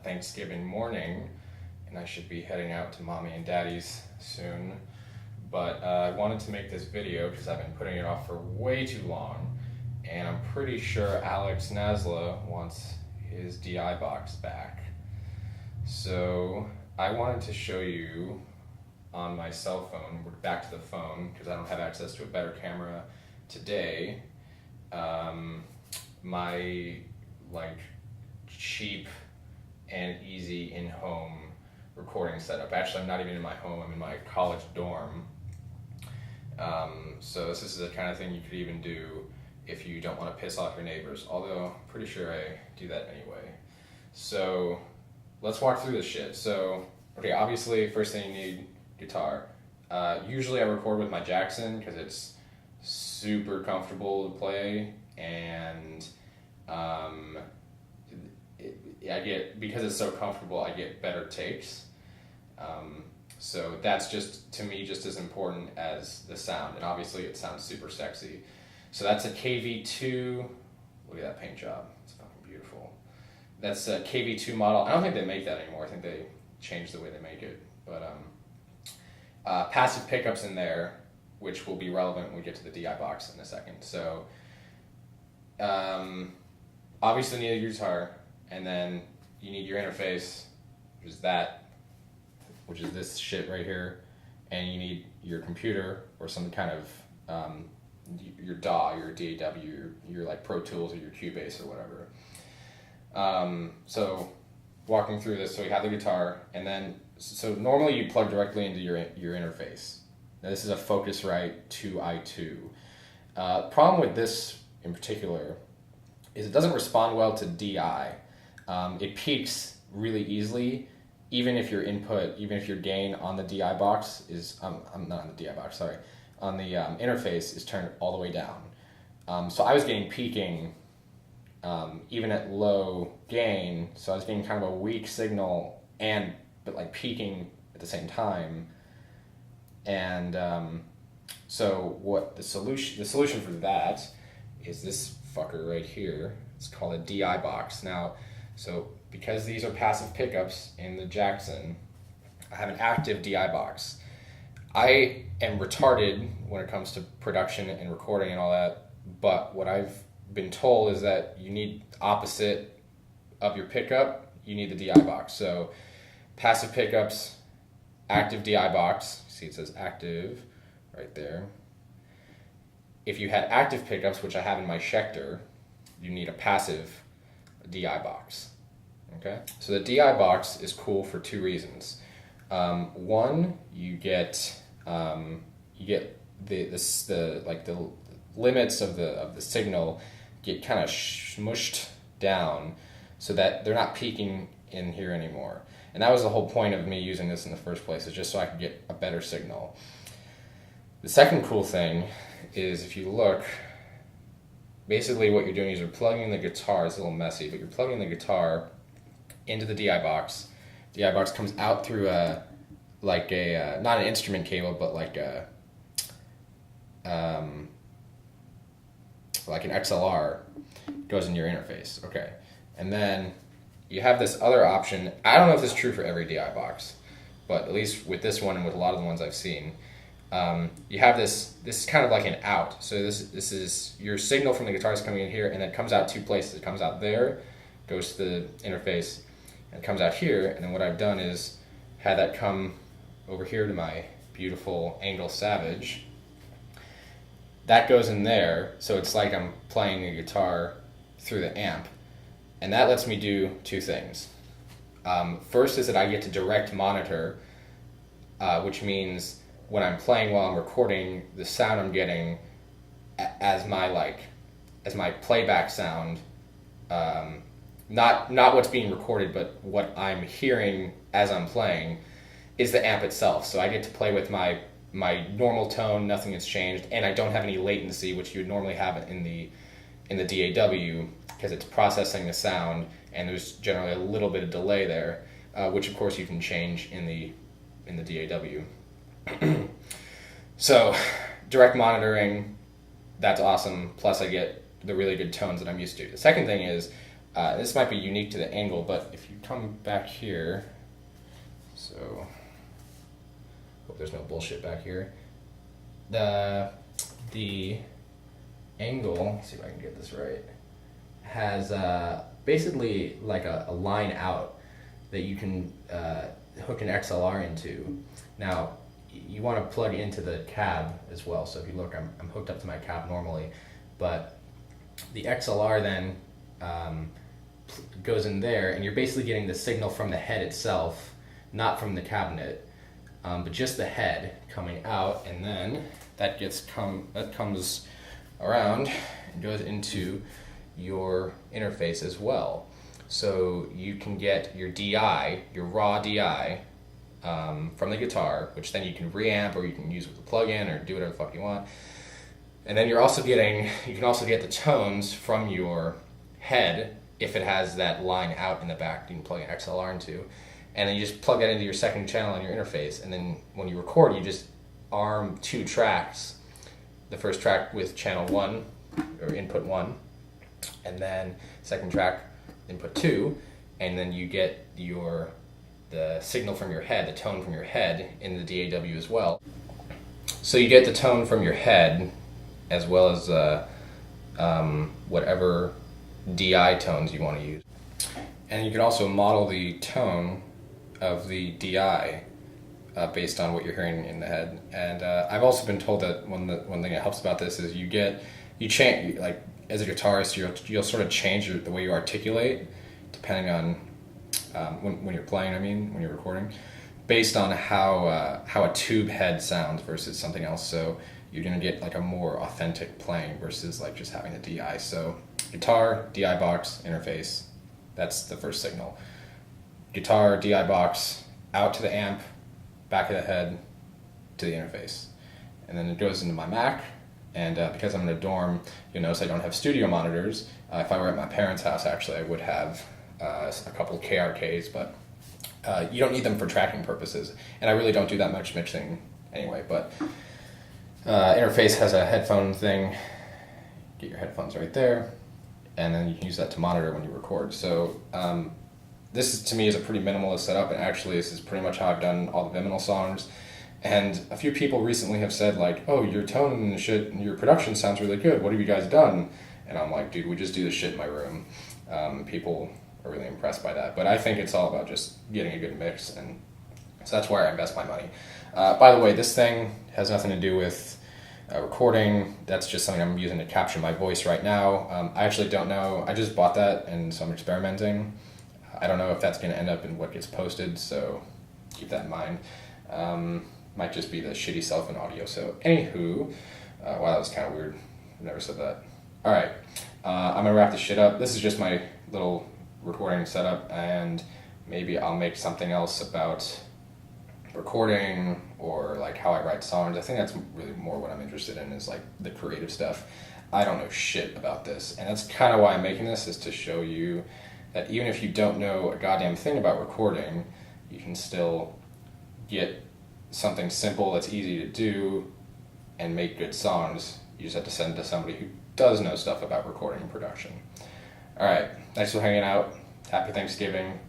Thanksgiving morning, and I should be heading out to mommy and daddy's soon. But I wanted to make this video because I've been putting it off for way too long, and I'm pretty sure Alex Nasla wants his DI box back. So I wanted to show you on my cell phone, we're back to the phone because I don't have access to a better camera today, my cheap and easy in-home recording setup. Actually, I'm not even in my home, I'm in my college dorm. So this is the kind of thing you could even do if you don't want to piss off your neighbors, although I'm pretty sure I do that anyway. So let's walk through this shit. So, okay, obviously, first thing you need, guitar. Usually I record with my Jackson because it's super comfortable to play, and because it's so comfortable, I get better takes. So that's just, to me, just as important as the sound, and obviously it sounds super sexy. So that's a KV2, look at that paint job, it's fucking beautiful. That's a KV2 model. I don't think they make that anymore, I think they changed the way they make it, but passive pickups in there, which will be relevant when we get to the DI box in a second. So obviously you need a guitar, and then you need your interface, which is this shit right here, and you need your computer or some kind of your DAW, your DAW, your like Pro Tools or your Cubase or whatever. So walking through this, so we have the guitar, and then so normally you plug directly into your interface. Now this is a Focusrite 2i2. Problem with this in particular is it doesn't respond well to DI. It peaks really easily, even if your gain on the DI box is, I'm not on the DI box, sorry, on the interface is turned all the way down. So I was getting peaking even at low gain, so I was getting kind of a weak signal but like peaking at the same time. And so what the solution for that is this fucker right here. It's called a DI box. Now, so because these are passive pickups in the Jackson, I have an active DI box. I am retarded when it comes to production and recording and all that, but what I've been told is that you need opposite of your pickup, you need the DI box. So passive pickups, active DI box. See, it says active right there. If you had active pickups, which I have in my Schecter, you need a passive DI box. Okay, so the DI box is cool for two reasons. One, you get the limits of the signal get kind of smushed down so that they're not peaking in here anymore. And that was the whole point of me using this in the first place, is just so I could get a better signal. The second cool thing is, if you look, basically what you're doing is you're plugging in the guitar. It's a little messy, but you're plugging the guitar into the DI box. DI box comes out through not an instrument cable, but like an XLR, goes in your interface. Okay, and then you have this other option. I don't know if this is true for every DI box, but at least with this one and with a lot of the ones I've seen, you have this is kind of like an out. So this is your signal from the guitar is coming in here, and it comes out two places. It comes out there, goes to the interface, and it comes out here. And then what I've done is had that come over here to my beautiful Engl Savage. That goes in there, so it's like I'm playing a guitar through the amp. And that lets me do two things. First is that I get to direct monitor, which means when I'm playing while I'm recording, the sound I'm getting as my playback sound, not what's being recorded, but what I'm hearing as I'm playing, is the amp itself. So I get to play with my normal tone, nothing has changed, and I don't have any latency, which you would normally have in the DAW, because it's processing the sound, and there's generally a little bit of delay there, which of course you can change in the DAW. So direct monitoring, that's awesome, plus I get the really good tones that I'm used to. The second thing is, This might be unique to the Engl, but if you come back here, so hope there's no bullshit back here. The Engl, let's see if I can get this right, has basically like a line out that you can hook an XLR into. Now, you want to plug into the cab as well. So if you look, I'm hooked up to my cab normally, but the XLR then goes in there, and you're basically getting the signal from the head itself, not from the cabinet, but just the head coming out, and then that comes around and goes into your interface as well. So you can get your DI, your raw DI, from the guitar, which then you can reamp or you can use with a plug-in or do whatever the fuck you want. And then you can also get the tones from your head if it has that line out in the back you can plug an XLR into. And then you just plug that into your second channel on your interface. And then when you record, you just arm 2 tracks. The first track with channel 1 or input 1, and then second track input 2, and then you get the signal from your head, the tone from your head in the DAW as well. So you get the tone from your head as well as whatever DI tones you want to use. And you can also model the tone of the DI based on what you're hearing in the head. And I've also been told that one thing that helps about this is you change, like as a guitarist, you'll sort of change the way you articulate depending on when you're playing, when you're recording, based on how a tube head sounds versus something else. So you're gonna get like a more authentic playing versus like just having the DI. So guitar, DI box, interface, that's the first signal. Guitar, DI box, out to the amp, back of the head, to the interface. And then it goes into my Mac, and because I'm in a dorm, you'll notice I don't have studio monitors. If I were at my parents' house, actually, I would have a couple of KRKs, but you don't need them for tracking purposes. And I really don't do that much mixing anyway, but interface has a headphone thing. Get your headphones right there, and then you can use that to monitor when you record. So this to me is a pretty minimalist setup, and actually this is pretty much how I've done all the Viminal songs. And a few people recently have said like, oh, your tone and shit, your production sounds really good. What have you guys done? And I'm like, dude, we just do this shit in my room. People are really impressed by that. But I think it's all about just getting a good mix, and so that's where I invest my money. By the way, this thing has nothing to do with recording. That's just something I'm using to capture my voice right now. I actually don't know. I just bought that, and so I'm experimenting. I don't know if that's going to end up in what gets posted, so keep that in mind. Might just be the shitty cell phone audio. So anywho, wow, that was kind of weird. I've never said that. All right, I'm gonna wrap this shit up. This is just my little recording setup, and maybe I'll make something else about recording or like how I write songs. I think that's really more what I'm interested in, is like the creative stuff. I don't know shit about this, and that's kind of why I'm making this, is to show you that even if you don't know a goddamn thing about recording, you can still get something simple that's easy to do and make good songs. You just have to send it to somebody who does know stuff about recording and production. All right, thanks for hanging out. Happy Thanksgiving.